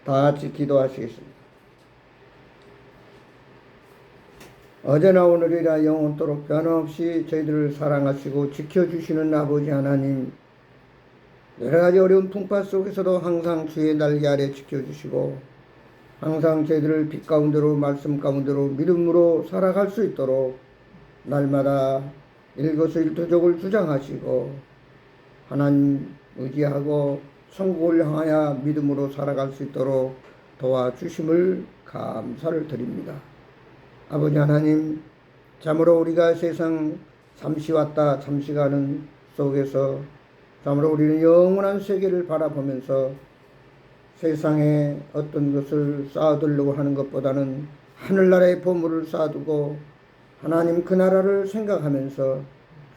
다 같이 기도하시겠습니다. 어제나 오늘이라 영원토록 변함없이 저희들을 사랑하시고 지켜주시는 아버지 하나님, 여러가지 어려운 풍파 속에서도 항상 주의 날개 아래 지켜주시고 항상 저희들을 빛 가운데로 말씀 가운데로 믿음으로 살아갈 수 있도록 날마다 일거수일투족을 주장하시고 하나님 의지하고 천국을 향하여 믿음으로 살아갈 수 있도록 도와주심을 감사를 드립니다. 아버지 하나님, 참으로 우리가 세상 잠시 왔다 잠시 가는 속에서 참으로 우리는 영원한 세계를 바라보면서 세상에 어떤 것을 쌓아두려고 하는 것보다는 하늘나라의 보물을 쌓아두고 하나님 그 나라를 생각하면서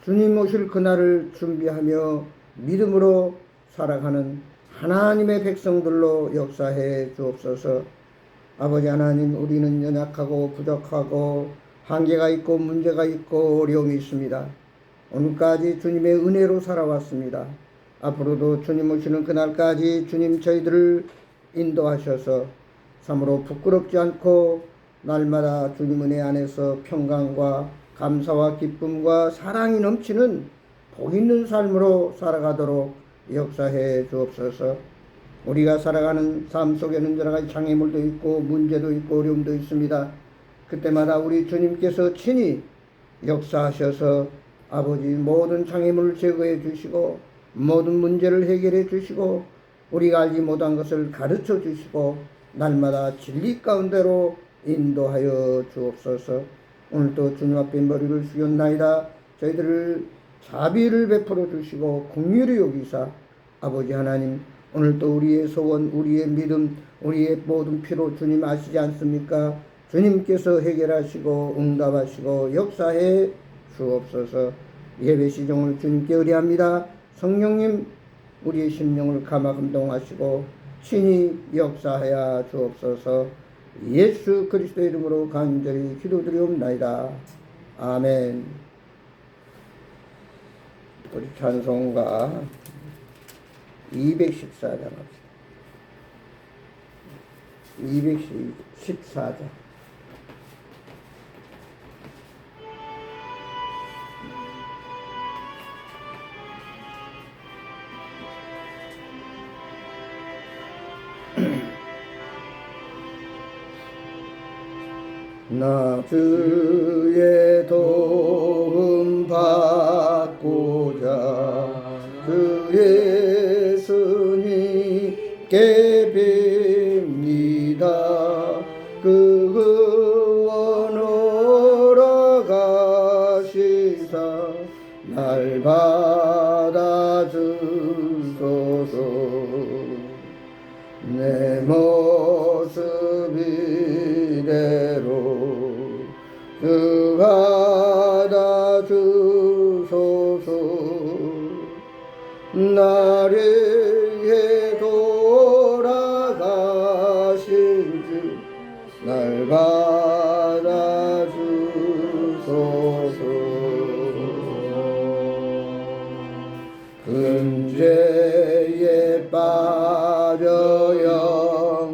주님 오실 그날을 준비하며 믿음으로 살아가는 하나님의 백성들로 역사해 주옵소서. 아버지 하나님, 우리는 연약하고 부족하고 한계가 있고 문제가 있고 어려움이 있습니다. 오늘까지 주님의 은혜로 살아왔습니다. 앞으로도 주님 오시는 그날까지 주님 저희들을 인도하셔서 참으로 부끄럽지 않고 날마다 주님 은혜 안에서 평강과 감사와 기쁨과 사랑이 넘치는 복 있는 삶으로 살아가도록 역사해 주옵소서. 우리가 살아가는 삶 속에는 여러 가지 장애물도 있고 문제도 있고 어려움도 있습니다. 그때마다 우리 주님께서 친히 역사하셔서 아버지 모든 장애물을 제거해 주시고 모든 문제를 해결해 주시고 우리가 알지 못한 것을 가르쳐 주시고 날마다 진리 가운데로 인도하여 주옵소서. 오늘도 주님 앞에 머리를 숙였나이다. 저희들을 자비를 베풀어 주시고 긍휼히 여기사 아버지 하나님, 오늘도 우리의 소원, 우리의 믿음, 우리의 모든 필요 주님 아시지 않습니까? 주님께서 해결하시고 응답하시고 역사해 주옵소서. 예배 시종을 주님께 의뢰합니다. 성령님, 우리의 심령을 감화감동하시고 친히 역사하여 주옵소서. 예수 그리스도의 이름으로 간절히 기도드리옵나이다. 아멘. 우리 찬송가 214장 합시다. 214장. 나 주의 도움 받고자 주 예수님께 빕니다. 그 구원하러 가시사 날 받아주소서. 내 모습 이대로 그 받아주소서. 나를 위해 돌아가신 주 날 받아주소서. 근죄에 빠져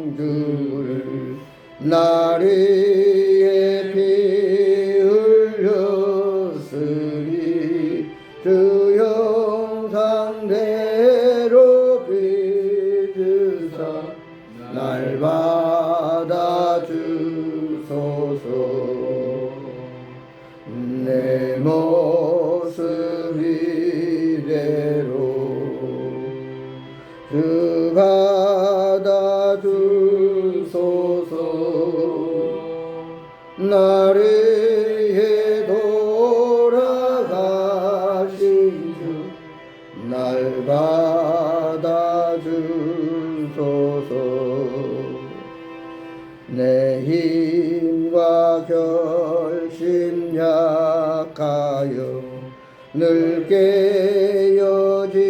영주를 나를 위해 피 흘렸으니 주 형상대로 빚으사 날 받아주소서. 내 모습 이대로 주 받아주소서. 나를 위해 돌아가신 주 날 받아주소서. 내 힘과 결심 약하여 늘 깨어지기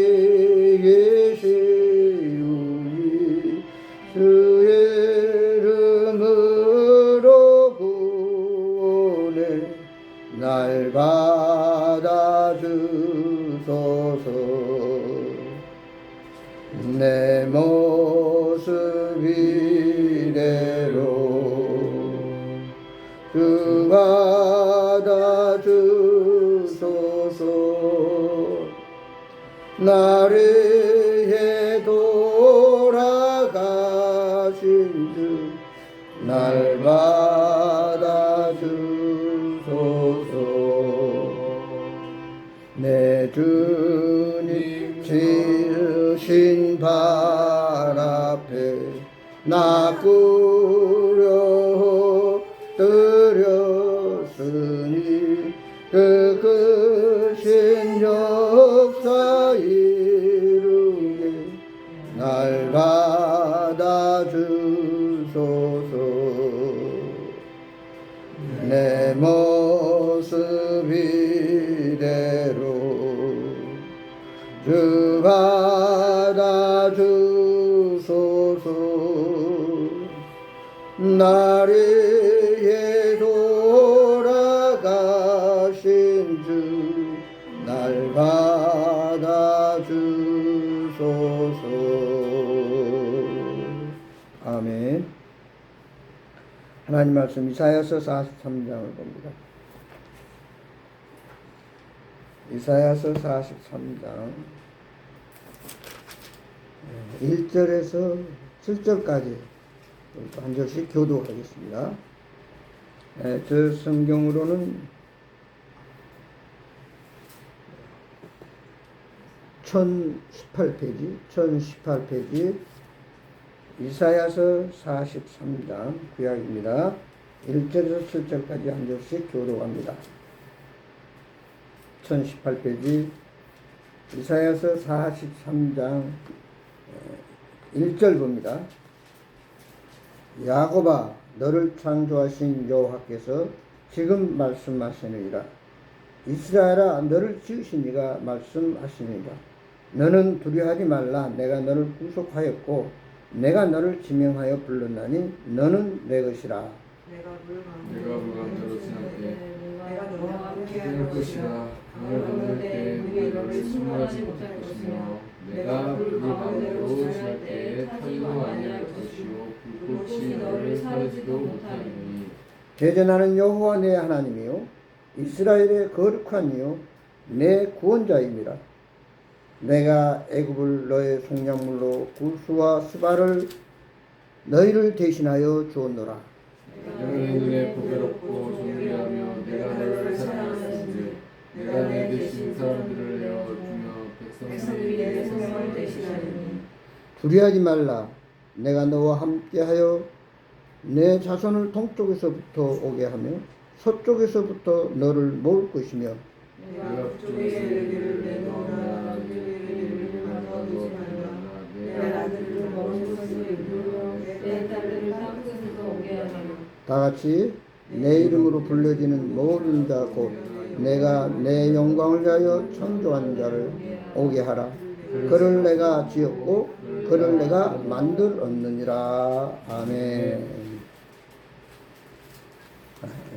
쉬우니 주의 이름으로 구원해 날 받아주소서. 내 모습이 이래로 주 받아주소서. 나를 돌아가신 주 날 받아주소서. 내 주님 지으신 발 앞에 나 꾸려 드렸으니 그 크신 역사 이루게 날 받아주소서. 내 모습 이대로 주 받아주소서. 나를 위해 돌아가신 주 날 받아주소서. 아멘. 하나님 말씀 이사야서 43장을 봅니다. 이사야서 43장 1절에서 7절까지 한 절씩 교독하겠습니다. 저 성경으로는 1018페이지 이사야서 43장 구약입니다. 1절에서 7절까지 한 절씩 교독합니다. 1018페이지 이사야서 43장 1절 봅니다. 야곱아, 너를 창조하신 여호와께서 지금 말씀하시느니라. 이스라엘아, 너를 지으신 이가 말씀하시느니라. 너는 두려워하지 말라. 내가 너를 구속하였고 내가 너를 지명하여 불렀나니 너는 내 것이라. 내가 물간대로 지날 때 내가 너와 함께할 것이라. 너를 얻을 때 물이 너를 침몰하지 못할 것이며 내가 물 가운데로 지날 때 타지도 아니할 것이요 불꽃이 너를 사르지도 못하리니. 대전하는 여호와 내 하나님이요 이스라엘의 거룩한 이요 내 구원자임이라. 내가 애굽을 너의 속량물로 구스와 스바를 너희를 대신하여 주었노라. 너의 눈에 보배롭고 존귀하며 내가 너를 사랑하는즉 내가 내 대신 사람들을 내어주며 백성들이 내 생명을 대신하리니. 두려워하지 말라. 내가 너와 함께하여 내 자손을 동쪽에서부터 오게 하며 서쪽에서부터 너를 모을 것이며 내가 북쪽에 이르기를 내놓으라. 이르기를 가져두지 말라. 내 아들을 먼 곳에서 이르러 내 딸들을 땅 끝에서 오게 하며. 다같이 내 이름으로 불려지는 모든 자 곧 내가 내 영광을 위하여 창조한 자를 오게 하라. 그를 내가 지었고 그를 내가 만들었느니라. 아멘.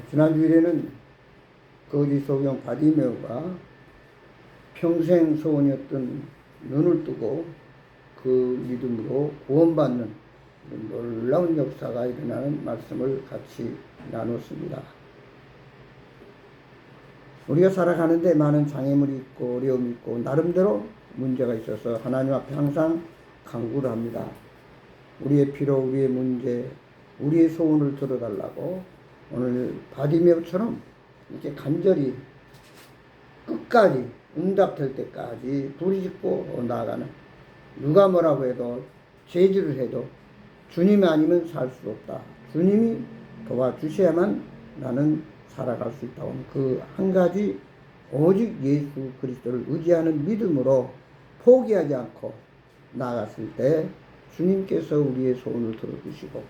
지난 주일에는 거지 소경 바디메오가 평생 소원이었던 눈을 뜨고 그 믿음으로 구원받는 놀라운 역사가 일어나는 말씀을 같이 나눴습니다. 우리가 살아가는데 많은 장애물이 있고 어려움이 있고 나름대로 문제가 있어서 하나님 앞에 항상 간구를 합니다. 우리의 필요, 우리의 문제, 우리의 소원을 들어달라고 오늘 바디메오처럼 이렇게 간절히 끝까지 응답될 때까지 부르짖고 나아가는, 누가 뭐라고 해도 제지를 해도 주님이 아니면 살 수 없다. 주님이 도와주셔야만 나는 살아갈 수 있다고 하는 그 한 가지 오직 예수 그리스도를 의지하는 믿음으로 포기하지 않고 나아갔을 때 주님께서 우리의 소원을 들어주시고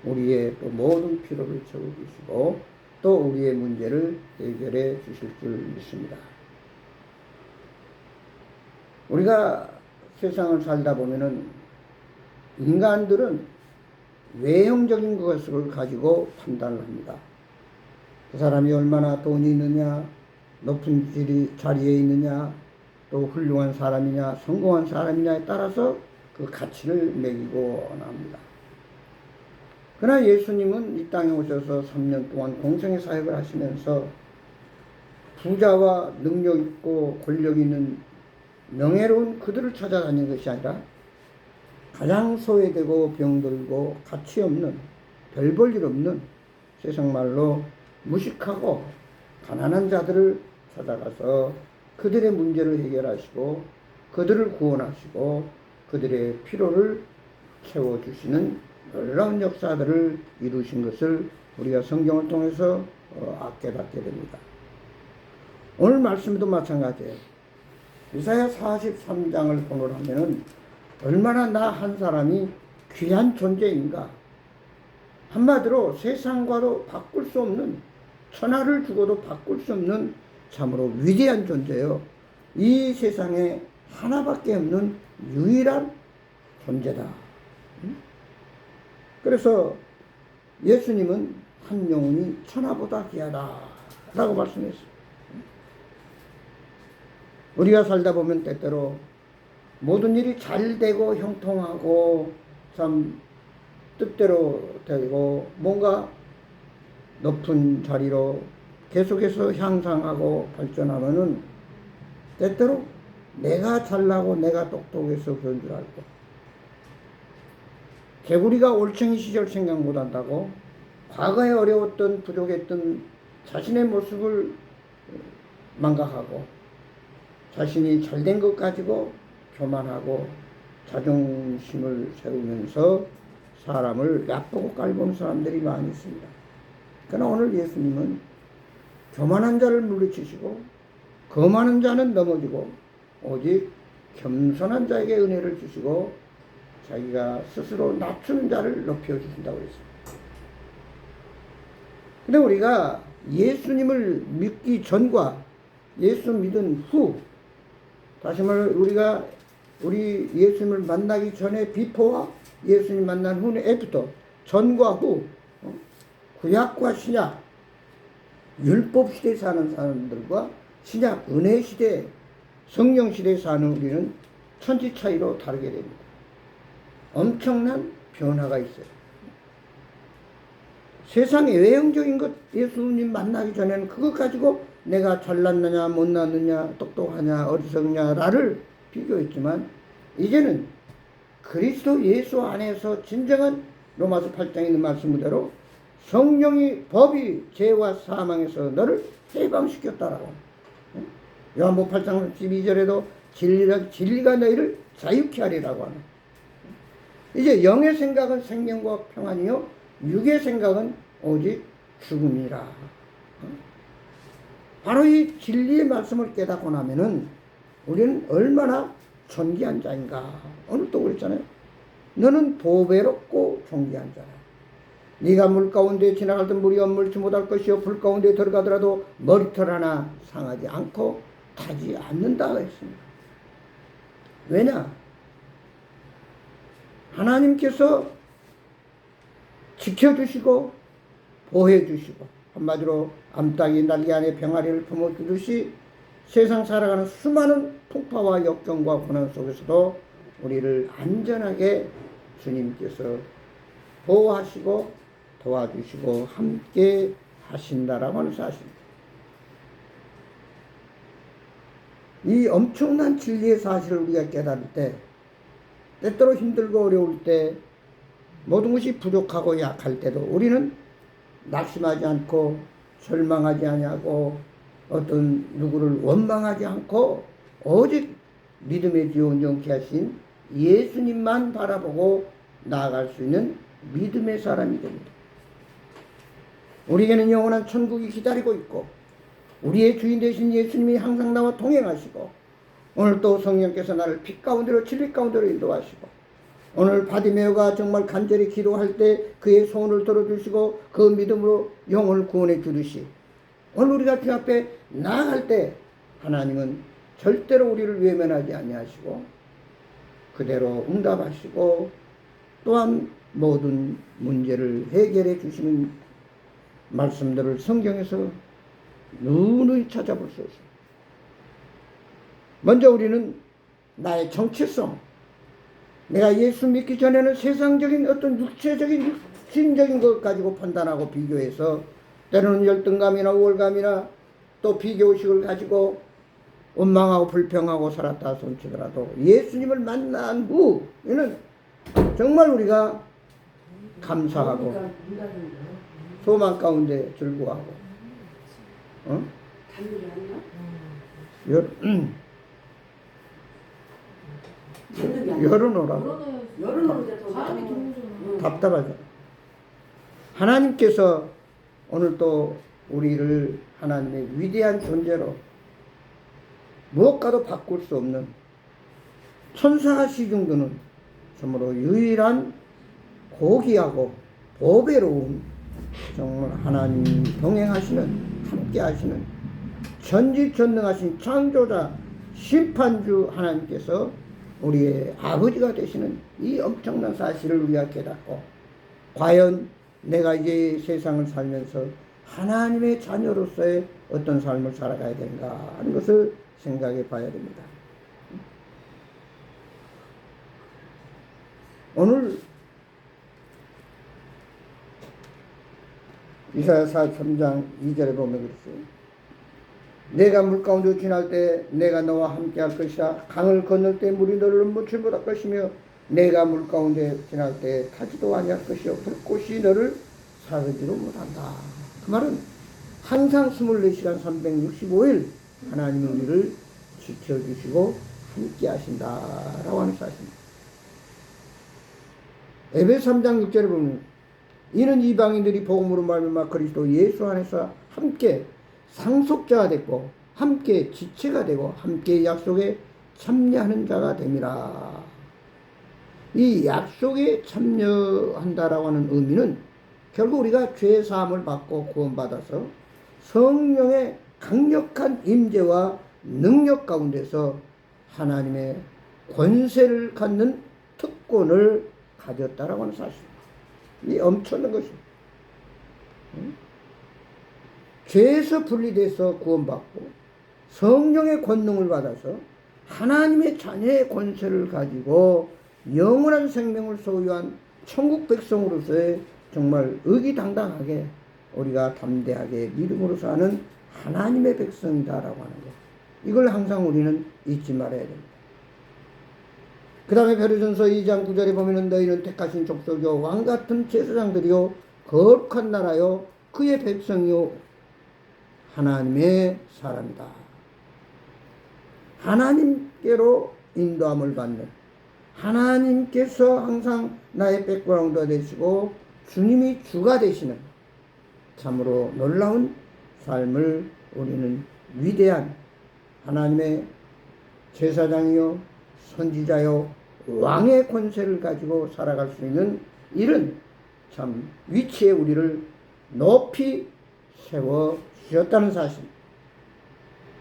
우리의 또 모든 필요를 채워주시고 또 우리의 문제를 해결해 주실 줄 믿습니다. 우리가 세상을 살다 보면은 인간들은 외형적인 것을 가지고 판단을 합니다. 그 사람이 얼마나 돈이 있느냐, 높은 자리에 있느냐, 또 훌륭한 사람이냐, 성공한 사람이냐에 따라서 그 가치를 매기고 나옵니다. 그러나 예수님은 이 땅에 오셔서 3년 동안 공생의 사역을 하시면서 부자와 능력 있고 권력 있는 명예로운 그들을 찾아다닌 것이 아니라 가장 소외되고 병들고 가치 없는 별 볼 일 없는 세상 말로 무식하고 가난한 자들을 찾아가서 그들의 문제를 해결하시고 그들을 구원하시고 그들의 필요를 채워주시는 놀라운 역사들을 이루신 것을 우리가 성경을 통해서 깨닫게 됩니다. 오늘 말씀도 마찬가지예요. 이사야 43장을 본을 얼마나 나 한 사람이 귀한 존재인가. 한마디로 세상과도 바꿀 수 없는, 천하를 주고도 바꿀 수 없는 참으로 위대한 존재요. 이 세상에 하나밖에 없는 유일한 존재다. 그래서 예수님은 한 영혼이 천하보다 귀하다 라고 말씀했어요. 우리가 살다 보면 때때로 모든 일이 잘 되고 형통하고 참 뜻대로 되고 뭔가 높은 자리로 계속해서 향상하고 발전하면은 때때로 내가 잘나고 내가 똑똑해서 그런 줄 알고 개구리가 올챙이 시절 생각 못한다고 과거에 어려웠던 부족했던 자신의 모습을 망각하고 자신이 잘된 것 가지고 교만하고 자존심을 세우면서 사람을 얕보고 깔보는 사람들이 많이 있습니다. 그러나 오늘 예수님은 교만한 자를 물리치시고 거만한 자는 넘어지고 오직 겸손한 자에게 은혜를 주시고 자기가 스스로 낮추는 자를 높여주신다고 했습니다. 근데 우리가 예수님을 믿기 전과 예수 믿은 후, 다시 말해 우리 예수님을 만나기 전에 비포와 예수님 만난 후는 애프터, 전과 후, 구약과 신약, 율법 시대에 사는 사람들과 신약, 은혜 시대, 성령 시대에 사는 우리는 천지 차이로 다르게 됩니다. 엄청난 변화가 있어요. 세상의 외형적인 것 예수님 만나기 전에는 그것 가지고 내가 잘났느냐 못났느냐 똑똑하냐 어리석냐를 비교했지만 이제는 그리스도 예수 안에서 진정한 로마서 8장에 있는 말씀대로 성령이 법이 죄와 사망에서 너를 해방시켰다라고. 요한복음 8장 12절에도 진리가 너희를 자유케 하리라고 하는. 이제 영의 생각은 생명과 평안이요 육의 생각은 오직 죽음이라. 바로 이 진리의 말씀을 깨닫고 나면은 우리는 얼마나 존귀한 자인가. 오늘 또 그랬잖아요. 너는 보배롭고 존귀한 자라. 네가 물 가운데 지나갈 때 물이 엄물지 못할 것이요 불 가운데 들어가더라도 머리털 하나 상하지 않고 타지 않는다 했습니다. 왜냐? 하나님께서 지켜주시고 보호해주시고 한마디로 암탉이 날개 안에 병아리를 품어주듯이 세상 살아가는 수많은 풍파와 역경과 고난 속에서도 우리를 안전하게 주님께서 보호하시고 도와주시고 함께 하신다라고 하는 사실입니다. 이 엄청난 진리의 사실을 우리가 깨달을 때 때때로 힘들고 어려울 때 모든 것이 부족하고 약할 때도 우리는 낙심하지 않고 절망하지 아니하고 어떤 누구를 원망하지 않고 오직 믿음의 주 온전케 하신 예수님만 바라보고 나아갈 수 있는 믿음의 사람이 됩니다. 우리에게는 영원한 천국이 기다리고 있고 우리의 주인 되신 예수님이 항상 나와 동행하시고 오늘 또 성령께서 나를 빛 가운데로 진리 가운데로 인도하시고 오늘 바디메오가 정말 간절히 기도할 때 그의 소원을 들어주시고 그 믿음으로 영혼을 구원해 주듯이 오늘 우리가 주 앞에 나아갈 때 하나님은 절대로 우리를 외면하지 아니하시고 그대로 응답하시고 또한 모든 문제를 해결해 주시는 말씀들을 성경에서 누누이 찾아볼 수 있습니다. 먼저 우리는 나의 정체성, 내가 예수 믿기 전에는 세상적인 어떤 육체적인 신적인 것 가지고 판단하고 비교해서 때로는 열등감이나 우월감이나 또 비교의식을 가지고 원망하고 불평하고 살았다 손치더라도 예수님을 만난 후에는 정말 우리가 감사하고 소망 가운데 즐거워하고 열어놓으라고 답답하죠. 하나님께서 오늘 또 우리를 하나님의 위대한 존재로 무엇과도 바꿀 수 없는 천사가 시중드는 참으로 유일한 고귀하고 보배로운 정말 하나님 동행하시는 함께 하시는 전지전능하신 창조자 심판주 하나님께서 우리의 아버지가 되시는 이 엄청난 사실을 우리가 깨닫고 과연 내가 이제 세상을 살면서 하나님의 자녀로서의 어떤 삶을 살아가야 되는가 하는 것을 생각해 봐야 됩니다. 오늘 이사야 43장 2절에 보면 그랬어요. 내가 물 가운데 지날 때 내가 너와 함께 할 것이라. 강을 건널 때 물이 너를 묻힐 못할 것이며 내가 물 가운데 지날 때 타지도 아니할 것이요 불꽃이 너를 사르지도 못한다. 그 말은 항상 24시간 365일 하나님은 우리를 지켜주시고 함께 하신다라고 하는 사실입니다. 에베소 3장 6절에 보면 이는 이방인들이 복음으로 말미암아 그리스도 예수 안에서 함께 상속자가 됐고 함께 지체가 되고 함께 약속에 참여하는 자가 됨이라. 이 약속에 참여한다라고 하는 의미는 결국 우리가 죄 사함을 받고 구원받아서 성령의 강력한 임재와 능력 가운데서 하나님의 권세를 갖는 특권을 가졌다라고 하는 사실입니다. 이 엄청난 것입니다. 죄에서 분리돼서 구원받고 성령의 권능을 받아서 하나님의 자녀의 권세를 가지고 영원한 생명을 소유한 천국 백성으로서의 정말 의기당당하게 우리가 담대하게 믿음으로 사는 하나님의 백성이다라고 하는 것. 이걸 항상 우리는 잊지 말아야 됩니다. 그 다음에 베드로전서 2장 9절에 보면은 너희는 택하신 족속이요 왕같은 제사장들이요 거룩한 나라요 그의 백성이요 하나님의 사람이다. 하나님께로 인도함을 받는 하나님께서 항상 나의 백그라운드가 되시고 주님이 주가 되시는 참으로 놀라운 삶을 우리는 위대한 하나님의 제사장이요 선지자요 왕의 권세를 가지고 살아갈 수 있는 이런 참 위치에 우리를 높이 세워 주셨다는 사실.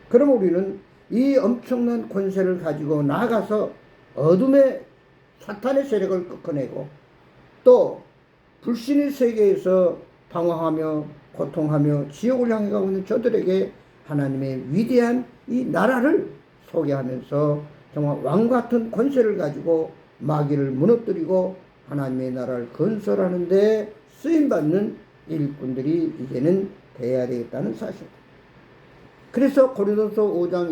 그럼 우리는 이 엄청난 권세를 가지고 나아가서 어둠의 사탄의 세력을 꺾어내고 또 불신의 세계에서 방황하며 고통하며 지옥을 향해 가고 있는 저들에게 하나님의 위대한 이 나라를 소개하면서 정말 왕같은 권세를 가지고 마귀를 무너뜨리고 하나님의 나라를 건설하는 데 쓰임받는 일꾼들이 이제는 돼야 되겠다는 사실. 그래서 고린도서 5장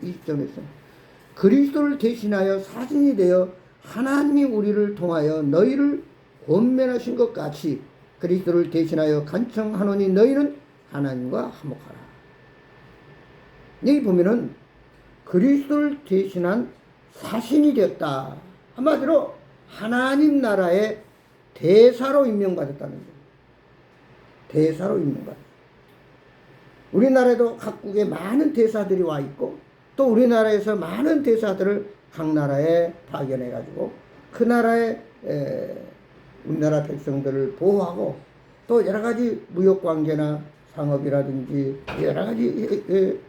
20절에서 그리스도를 대신하여 사진이 되어 하나님이 우리를 통하여 너희를 권면하신 것 같이 그리스도를 대신하여 간청하노니 너희는 하나님과 화목하라. 여기 보면은 그리스도를 대신한 사신이 되었다. 한마디로 하나님 나라의 대사로 임명받았다는 거예요. 대사로 임명받았다. 우리나라에도 각국에 많은 대사들이 와 있고 또 우리나라에서 많은 대사들을 각 나라에 파견해 가지고 그 나라의 우리나라 백성들을 보호하고 또 여러 가지 무역 관계나 상업이라든지 여러 가지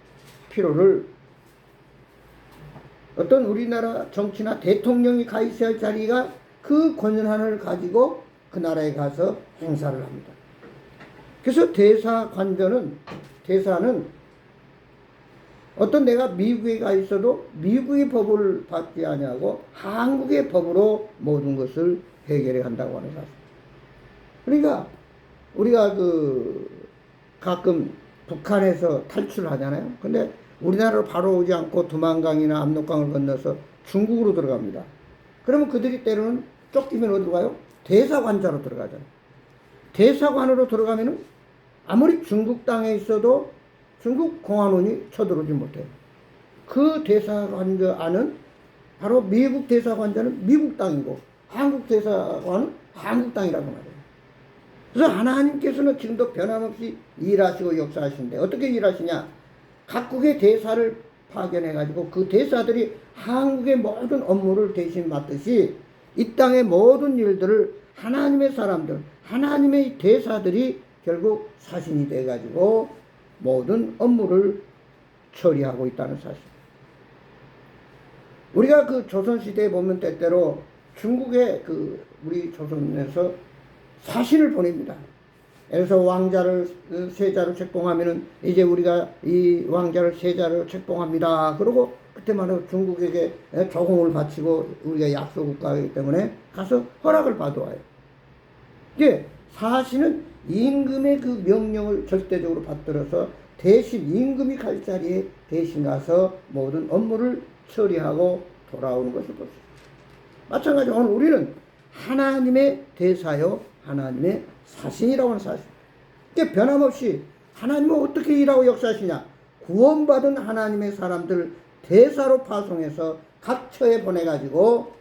필요를 어떤 우리나라 정치나 대통령이 가 있어야 할 자리가 그 권한을 가지고 그 나라에 가서 행사를 합니다. 그래서 대사는 어떤 내가 미국에 가 있어도 미국의 법을 받지 아니하고 한국의 법으로 모든 것을 해결해 간다고 하는 사실. 그러니까 우리가 그 가끔 북한에서 탈출하잖아요. 근데 우리나라로 바로 오지 않고 두만강이나 압록강을 건너서 중국으로 들어갑니다. 그러면 그들이 때로는 쫓기면 어디로 가요? 대사관자로 들어가잖아요. 대사관으로 들어가면은 아무리 중국 땅에 있어도 중국 공안원이 쳐들어오지 못해요. 그 대사관자 안은 바로 미국 대사관자는 미국 땅이고 한국 대사관은 한국 땅이라고 말해요. 그래서 하나님께서는 지금도 변함없이 일하시고 역사하시는데 어떻게 일하시냐? 각국의 대사를 파견해가지고 그 대사들이 한국의 모든 업무를 대신 맡듯이 이 땅의 모든 일들을 하나님의 사람들, 하나님의 대사들이 결국 사신이 돼가지고 모든 업무를 처리하고 있다는 사실. 우리가 그 조선시대에 보면 때때로 중국의 그 우리 조선에서 사신을 보냅니다. 그래서 왕자를 세자로 책봉하면은 이제 우리가 이 왕자를 세자로 책봉합니다. 그러고 그때만 중국에게 조공을 바치고 우리가 약소국가이기 때문에 가서 허락을 받아와요. 이게 사신은 임금의 그 명령을 절대적으로 받들어서 대신 임금이 갈 자리에 대신 가서 모든 업무를 처리하고 돌아오는 것을 볼 수 있습니다. 마찬가지로 오늘 우리는 하나님의 대사요 하나님의 사신이라고 하는 사실. 이게 변함없이 하나님은 어떻게 일하고 역사하시냐? 구원받은 하나님의 사람들 대사로 파송해서 각 처에 보내가지고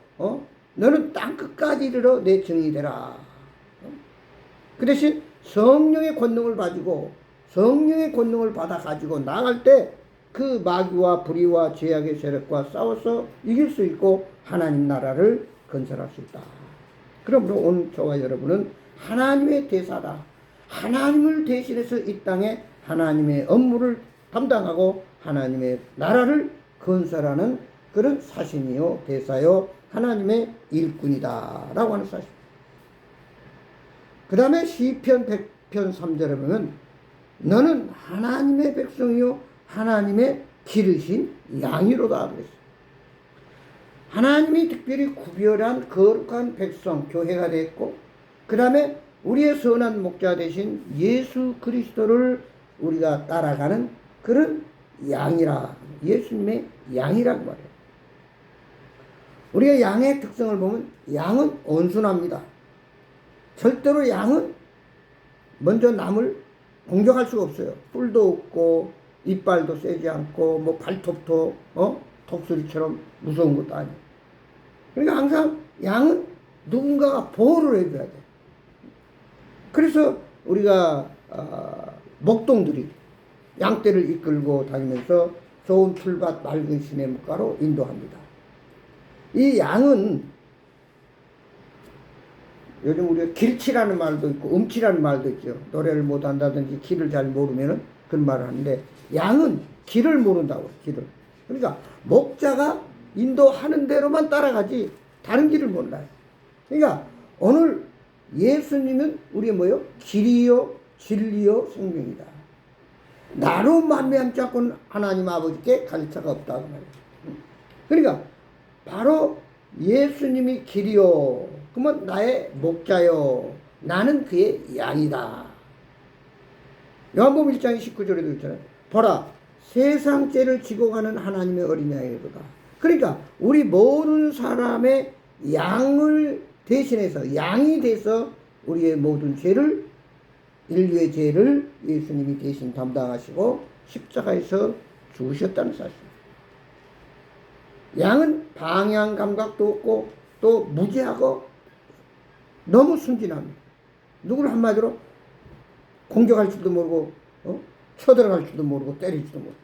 너는 땅 끝까지 이르러 내 증인이 되라. 그 대신 성령의 권능을 가지고 성령의 권능을 받아 가지고 나갈 때 그 마귀와 불의와 죄악의 세력과 싸워서 이길 수 있고 하나님 나라를 건설할 수 있다. 그러므로 오늘 저와 여러분은 하나님의 대사다. 하나님을 대신해서 이 땅에 하나님의 업무를 담당하고 하나님의 나라를 건설하는 그런 사신이요 대사요 하나님의 일꾼이다 라고 하는 사실. 그 다음에 시편 100편 3절에 보면 너는 하나님의 백성이요 하나님의 기르신 양이로다 그랬어요. 하나님이 특별히 구별한 거룩한 백성 교회가 됐고 그 다음에 우리의 선한 목자 되신 예수 그리스도를 우리가 따라가는 그런 양이라 예수님의 양이라고 말해요. 우리가 양의 특성을 보면 양은 온순합니다. 절대로 양은 먼저 남을 공격할 수가 없어요. 뿔도 없고 이빨도 세지 않고 뭐 발톱도 독수리처럼 무서운 것도 아니에요. 그러니까 항상 양은 누군가가 보호를 해줘야 돼. 그래서 우리가 목동들이 양떼를 이끌고 다니면서 좋은 풀밭 맑은 시냇가로 인도합니다. 이 양은 요즘 우리가 길치라는 말도 있고 음치라는 말도 있죠. 노래를 못한다든지 길을 잘 모르면은 그런 말을 하는데 양은 길을 모른다고 길을. 그러니까 목자가 인도하는 대로만 따라가지 다른 길을 몰라요. 그러니까 오늘 예수님은 우리의 뭐요? 길이요 진리요 생명이다. 나로 만미함지 않고는 하나님 아버지께 갈 자가 없다고 말해요. 그러니까 바로 예수님이 길이요 그러면 나의 목자요 나는 그의 양이다. 요한복음 1장 19절에도 있잖아요. 보라 세상 죄를 지고 가는 하나님의 어린 양이로다. 그러니까 우리 모든 사람의 양을 대신해서 양이 돼서 우리의 모든 죄를 인류의 죄를 예수님이 대신 담당하시고 십자가에서 죽으셨다는 사실. 양은 방향 감각도 없고 또 무지하고 너무 순진합니다. 누구를 한마디로 공격할 줄도 모르고 쳐들어갈 줄도 모르고 때릴 줄도 모르고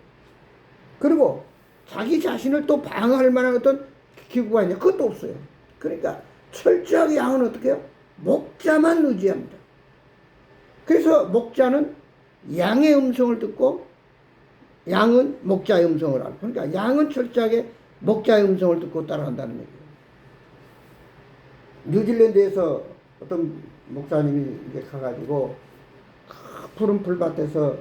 그리고 자기 자신을 또 방어할 만한 어떤 기구가 있냐 그것도 없어요. 그러니까 철저하게 양은 어떻게 해요? 목자만 의지합니다. 그래서 목자는 양의 음성을 듣고 양은 목자의 음성을 알고 그러니까 양은 철저하게 목자의 음성을 듣고 따라간다는 얘기예요. 뉴질랜드에서 어떤 목사님이 이제 가가지고 푸른 풀밭에서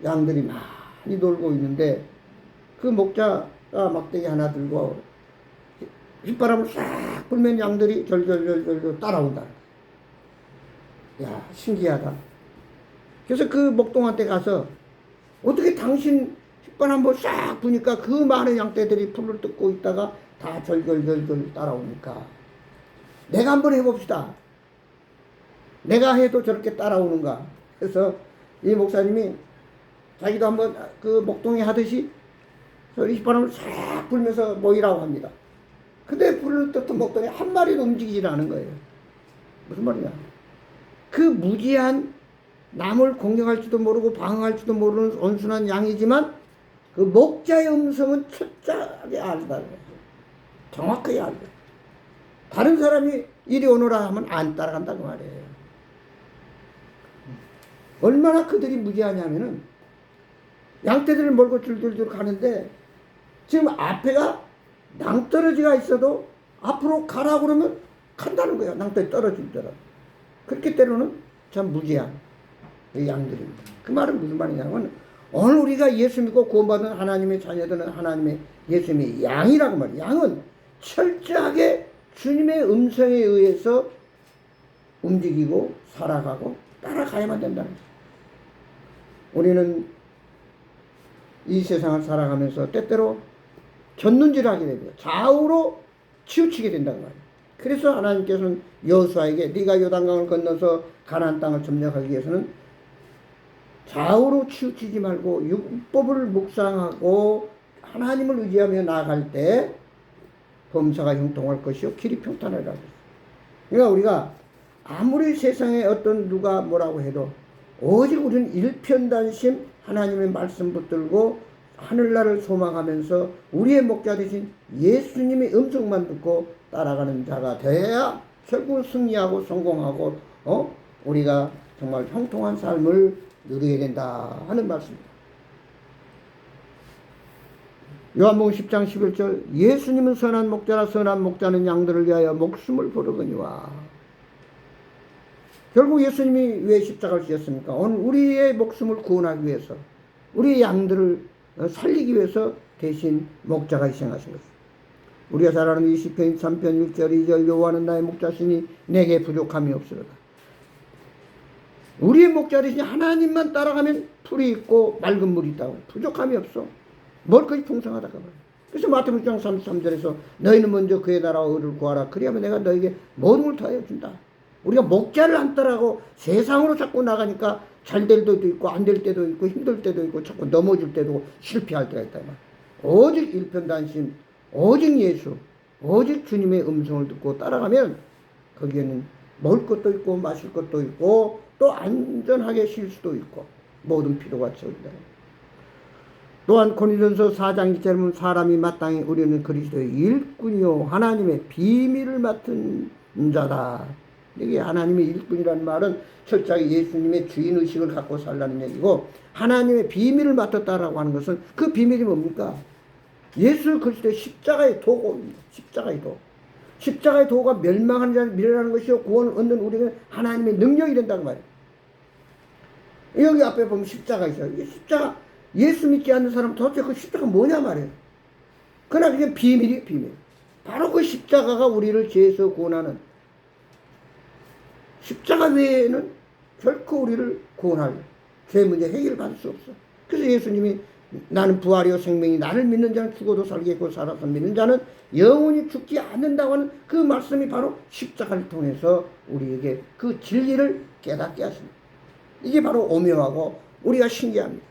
양들이 많이 놀고 있는데 그 목자가 막대기 하나 들고 휘바람을 싹 불면 양들이 절절절절 따라온다. 야, 신기하다. 그래서 그 목동한테 가서 어떻게 당신 휘발 한번 싹 부니까 그 많은 양떼들이 풀을 뜯고 있다가 다 절절절절 따라오니까 내가 한번 해봅시다. 내가 해도 저렇게 따라오는가. 그래서 이 목사님이 자기도 한번 그 목동이 하듯이 휘바람을 싹 불면서 모이라고 합니다. 근데 불을 뜯던 목동이 한 마리도 움직이질 않은 거예요. 무슨 말이냐. 그 무지한 남을 공격할지도 모르고 방어할지도 모르는 온순한 양이지만 그 목자의 음성은 철저하게 알다. 정확하게 알다. 다른 사람이 이리 오너라 하면 안 따라간다고 말이에요. 얼마나 그들이 무지하냐면은 양떼들을 몰고 줄줄줄 가는데 지금 앞에가 낭떠러지가 있어도 앞으로 가라고 그러면 간다는 거예요. 낭떠러지 떨어질 때라. 그렇게 때로는 참 무지한 양들입니다. 그 말은 무슨 말이냐면 오늘 우리가 예수 믿고 구원받은 하나님의 자녀들은 하나님의 예수님의 양이라고 말이에요. 양은 철저하게 주님의 음성에 의해서 움직이고 살아가고 따라가야만 된다는 거예요. 우리는 이 세상을 살아가면서 때때로 젖눈질하게 됩니다. 좌우로 치우치게 된다는 말이에요. 그래서 하나님께서는 여호수아에게 네가 요단강을 건너서 가나안 땅을 점령하기 위해서는 좌우로 치우치지 말고 율법을 묵상하고 하나님을 의지하며 나아갈 때 범사가 형통할 것이요 길이 평탄하리라. 그러니까 우리가 아무리 세상에 어떤 누가 뭐라고 해도 오직 우리는 일편단심 하나님의 말씀 붙들고 하늘나라를 소망하면서 우리의 목자 되신 예수님의 음성만 듣고 따라가는 자가 돼야 결국 승리하고 성공하고 우리가 정말 형통한 삶을 누리게 된다 하는 말씀입니다. 요한복음 10장 11절 예수님은 선한 목자라 선한 목자는 양들을 위하여 목숨을 부르거니와. 결국 예수님이 왜 십자가를 지었습니까? 오늘 우리의 목숨을 구원하기 위해서 우리의 양들을 살리기 위해서 대신 목자가 희생하신 것입니다. 우리가 잘 아는 20편 3편 1절 2절 여호와는 나의 목자시니 내게 부족함이 없으리라. 우리의 목자 대신 하나님만 따라가면 풀이 있고 맑은 물이 있다고. 부족함이 없어. 먹을 것이 풍성하다고 말이야. 그래서 마태복음 6장 33절에서 너희는 먼저 그의 나라와 의를 구하라. 그리하면 내가 너에게 모든 걸 더하여 준다. 우리가 목자를 안 따라가고 세상으로 자꾸 나가니까 잘 될 때도 있고 안 될 때도 있고 힘들 때도 있고 자꾸 넘어질 때도 실패할 때가 있다. 오직 일편단심, 오직 예수, 오직 주님의 음성을 듣고 따라가면 거기에는 먹을 것도 있고 마실 것도 있고 또 안전하게 쉴 수도 있고 모든 필요가 채워진다. 또한 고린도전서 4장 2절에 보면 사람이 마땅히 우리는 그리스도의 일꾼이요 하나님의 비밀을 맡은 자다. 이게 하나님의 일꾼이라는 말은 철저하게 예수님의 주인의식을 갖고 살라는 얘기고 하나님의 비밀을 맡았다라고 하는 것은 그 비밀이 뭡니까? 예수 그리스도의 십자가의 도구입니다. 십자가의 도. 십자가의 도구가 멸망하는 자를 밀어내는 것이요 구원을 얻는 우리는 하나님의 능력이 된다는 말이에요. 여기 앞에 보면 십자가 있어요. 이 십자가 예수 믿지 않는 사람은 도대체 그 십자가 뭐냐 말이에요. 그러나 그게 비밀이에요. 비밀. 바로 그 십자가가 우리를 죄에서 구원하는 십자가 외에는 결코 우리를 구원할 죄 문제 해결을 받을 수 없어. 그래서 예수님이 나는 부활이요 생명이 나를 믿는 자는 죽어도 살겠고 살아서 믿는 자는 영원히 죽지 않는다고 하는 그 말씀이 바로 십자가를 통해서 우리에게 그 진리를 깨닫게 하십니다. 이게 바로 오묘하고 우리가 신기합니다.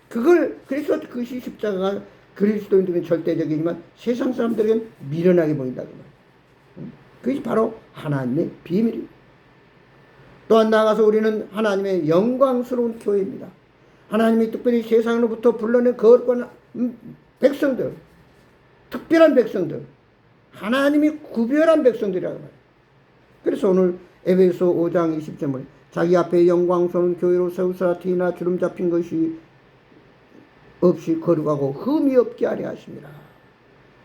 그래서 그 십자가가 그리스도인들은 절대적이지만 세상 사람들에게는 미련하게 보인다고 말이에요. 그것이 바로 하나님의 비밀입니다. 또한 나아가서 우리는 하나님의 영광스러운 교회입니다. 하나님이 특별히 세상으로부터 불러낸 거룩한 백성들, 특별한 백성들, 하나님이 구별한 백성들이라고 말해요. 그래서 오늘 에베소 5장 20절에 자기 앞에 영광스러운 교회로 세우사 티나 주름 잡힌 것이 없이 거룩하고 흠이 없게 하려 하십니다.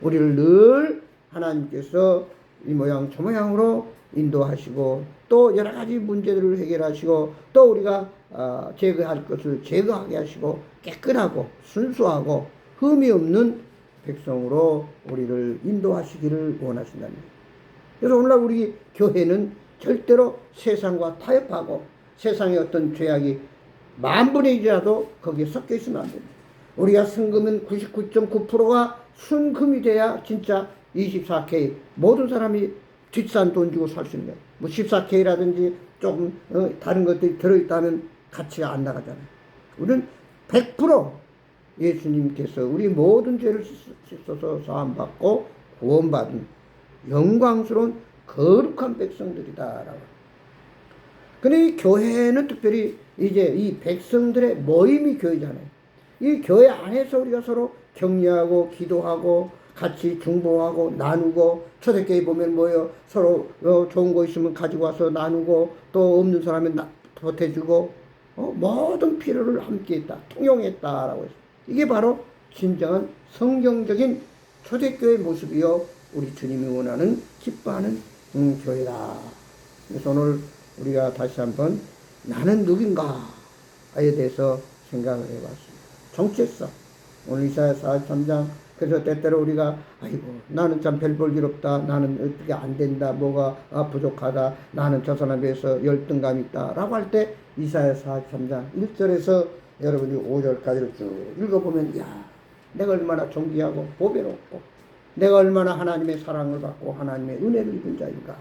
우리를 늘 하나님께서 이 모양 저 모양으로 인도하시고 또 여러 가지 문제들을 해결하시고 또 우리가 제거할 것을 제거하게 하시고 깨끗하고 순수하고 흠이 없는 백성으로 우리를 인도하시기를 원하신다는 거예요. 그래서 오늘날 우리 교회는 절대로 세상과 타협하고 세상의 어떤 죄악이 10,000분의 1이라도 거기에 섞여 있으면 안 됩니다. 우리가 순금은 99.9%가 순금이 돼야 진짜 24K 모든 사람이 뒷산 돈 주고 살 수 있는 거예요. 뭐 14K라든지 조금 다른 것들이 들어있다면 가치가 안 나가잖아요. 우리는 100% 예수님께서 우리 모든 죄를 씻어서 사함받고 구원받은 영광스러운 거룩한 백성들이다라고. 근데 이 교회는 특별히 이제 이 백성들의 모임이 교회잖아요. 이 교회 안에서 우리가 서로 격려하고 기도하고 같이 중보하고 나누고, 초대교회 보면 뭐예요? 서로 좋은 거 있으면 가지고 와서 나누고, 또 없는 사람은 보태주고, 모든 필요를 함께 했다, 통용했다라고 했어요. 이게 바로 진정한 성경적인 초대교회 모습이요, 우리 주님이 원하는 기뻐하는 교회다. 그래서 오늘 우리가 다시 한번 나는 누군가에 대해서 생각을 해봤습니다. 정체성. 오늘 이사야 43장. 그래서 때때로 우리가 아이고 나는 참 별 볼 일 없다, 나는 어떻게 안 된다, 뭐가 부족하다, 나는 저 사람에 비해서 열등감 있다 라고 할 때 이사야 43장 1절에서 여러분이 5절까지를 쭉 읽어보면, 야, 내가 얼마나 존귀하고 보배롭고 내가 얼마나 하나님의 사랑을 받고 하나님의 은혜를 입은 자인가.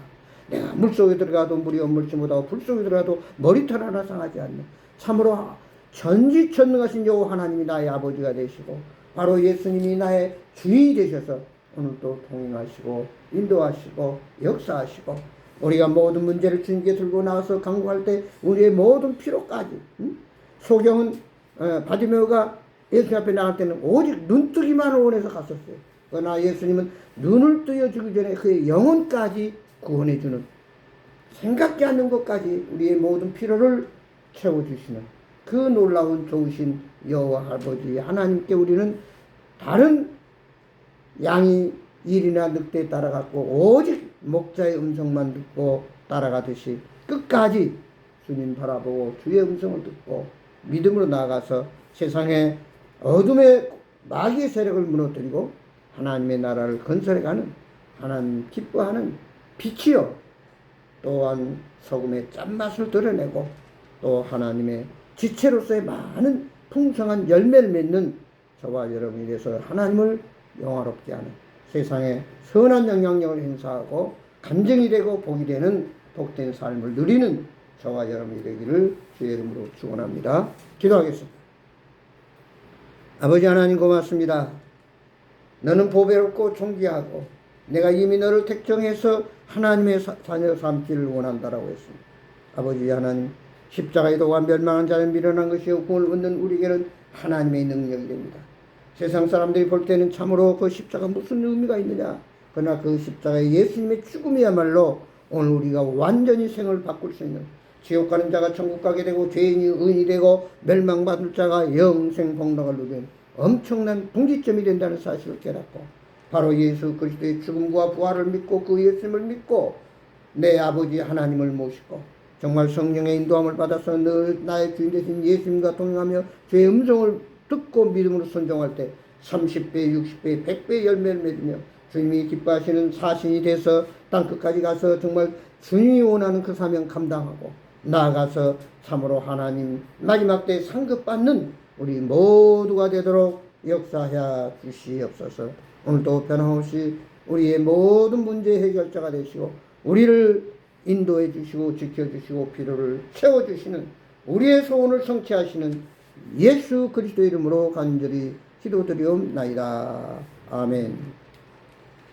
내가 물속에 들어가도 물이 엄물지 못하고 불속에 들어가도 머리털 하나 상하지 않는, 참으로 전지전능하신 여호와 하나님이 나의 아버지가 되시고 바로 예수님이 나의 주인이 되셔서 오늘도 통행하시고 인도하시고 역사하시고, 우리가 모든 문제를 주님께 들고 나와서 간구할 때 우리의 모든 필요까지, 소경은 바디메오가 예수님 앞에 나갈 때는 오직 눈뜨기만을 원해서 갔었어요. 그러나 예수님은 눈을 뜨여주기 전에 그의 영혼까지 구원해주는, 생각지 않는 것까지 우리의 모든 필요를 채워주시는 그 놀라운 좋으신 여호와 아버지 하나님께 우리는 다른 양이 일이나 늑대에 따라갔고 오직 목자의 음성만 듣고 따라가듯이 끝까지 주님 바라보고 주의 음성을 듣고 믿음으로 나아가서 세상의 어둠의 마귀의 세력을 무너뜨리고 하나님의 나라를 건설해가는, 하나님 기뻐하는 빛이요, 또한 소금의 짠맛을 드러내고 또 하나님의 지체로서의 많은 풍성한 열매를 맺는 저와 여러분이 돼서 하나님을 영화롭게 하는, 세상에 선한 영향력을 행사하고 간증이 되고 복이 되는 복된 삶을 누리는 저와 여러분이 되기를 주의 이름으로 축원합니다. 기도하겠습니다. 아버지 하나님 고맙습니다. 너는 보배롭고 존귀하고 내가 이미 너를 택정해서 하나님의 자녀 삼기를 원한다라고 했습니다. 아버지 하나님, 십자가의 도가 멸망한 자를 밀어난 것이요 구원을 얻는 우리에게는 하나님의 능력이 됩니다. 세상 사람들이 볼 때는 참으로 그 십자가 무슨 의미가 있느냐, 그러나 그 십자가의 예수님의 죽음이야말로 오늘 우리가 완전히 생을 바꿀 수 있는, 지옥 가는 자가 천국 가게 되고 죄인이 의인이 되고 멸망받을 자가 영생 복락을 누리는 엄청난 분기점이 된다는 사실을 깨닫고, 바로 예수 그리스도의 죽음과 부활을 믿고 그 예수님을 믿고 내 아버지 하나님을 모시고 정말 성령의 인도함을 받아서 늘 나의 주인 되신 예수님과 동행하며 주의 음성을 듣고 믿음으로 순종할 때 30배, 60배, 100배 열매를 맺으며 주님이 기뻐하시는 사신이 돼서 땅끝까지 가서 정말 주님이 원하는 그 사명 감당하고 나아가서 참으로 하나님 마지막 때 상급받는 우리 모두가 되도록 역사하여 주시옵소서. 오늘도 변함없이 우리의 모든 문제 해결자가 되시고 우리를 인도해 주시고 지켜주시고 필요를 채워주시는, 우리의 소원을 성취하시는 예수 그리스도 이름으로 간절히 기도드리옵나이다. 아멘.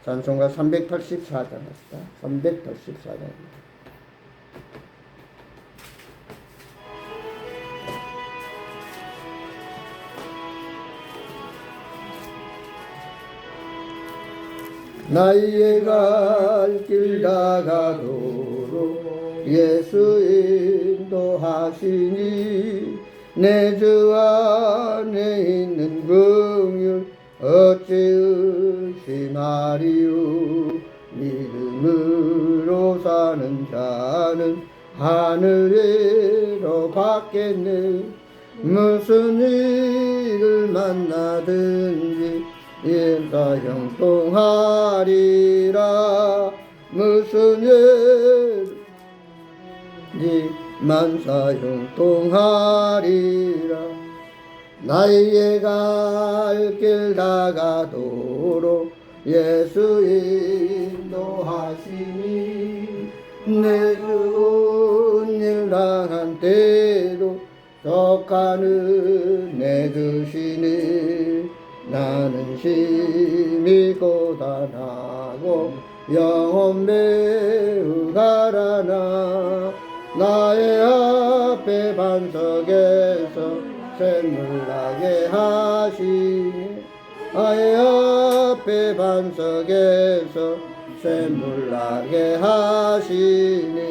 찬송가 384장 합시다. 384장. 나의 갈 길 다가도록 예수 인도하시니 내 주 안에 있는 긍휼 어찌 의심하리요. 믿음으로 사는 자는 하늘에로 받겠네. 무슨 일을 만나든지 일다 형통하리라. 무슨 일 만사형통하리라. 나의 갈 길 다가도록 예수 인도하시니 내 죽은 일 당한 때도 적하는 내 드시니 나는 심히 고단하고 영혼 매우 가라나 나의 앞에 반석에서 샘물 나게 하시니 나의 앞에 반석에서 샘물 나게 하시니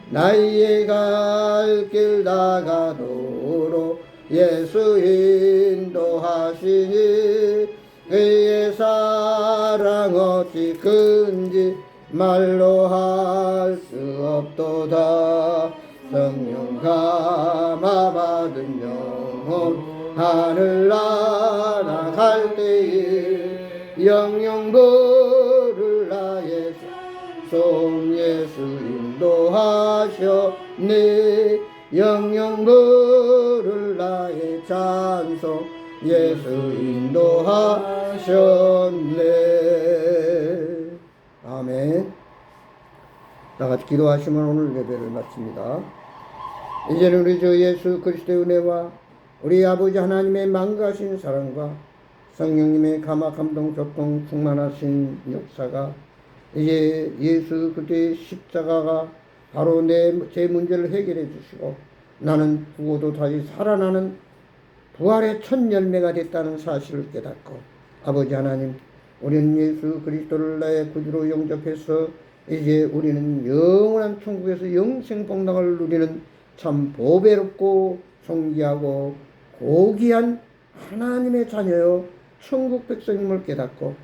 나의 갈 길 다가도록 예수 인도하시니 그의 사랑 어찌 큰지 말로 할 수 없도다. 성령 감화 받은 영혼 하늘나라 갈 때에 영영 부를 나의 손 예수 인도하셨네. 영영 부를 나의 찬송 예수 인도하셨네. 아멘. 다같이 기도하시면 오늘 예배를 마칩니다. 이제는 우리 주 예수 그리스도의 은혜와 우리 아버지 하나님의 만가신 사랑과 성령님의 감화 감동 교통 충만하신 역사가 이제 예수 그리스도의 십자가가 바로 제 문제를 해결해 주시고 나는 죽어도 다시 살아나는 부활의 첫 열매가 됐다는 사실을 깨닫고 아버지 하나님 우리는 예수 그리스도를 나의 구주로 영접해서 이제 우리는 영원한 천국에서 영생복락을 누리는 참 보배롭고 존귀하고 고귀한 하나님의 자녀요 천국 백성임을 깨닫고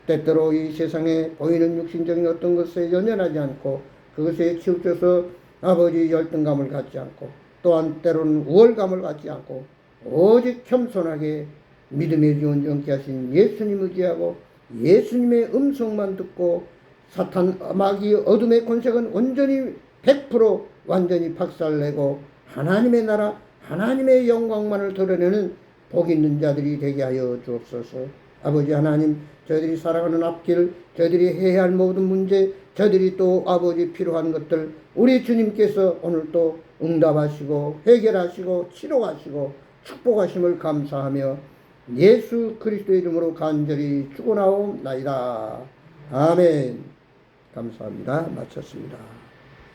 때때로 이 세상에 보이는 육신적인 어떤 것에 연연하지 않고 그것에 치우쳐서 아버지 열등감을 갖지 않고 또한 때로는 우월감을 갖지 않고 오직 겸손하게 믿음의 지원 정케 하신 예수님 의지하고 예수님의 음성만 듣고 사탄 마귀 어둠의 권세는 온전히 100% 완전히 박살내고 하나님의 나라 하나님의 영광만을 드러내는 복 있는 자들이 되게 하여 주옵소서. 아버지 하나님 저희들이 살아가는 앞길 저희들이 해야 할 모든 문제 저희들이 또 아버지 필요한 것들 우리 주님께서 오늘 또 응답하시고 해결하시고 치료하시고 축복하심을 감사하며 예수 그리스도의 이름으로 간절히 축원하옵나이다. 아멘. 감사합니다. 마쳤습니다.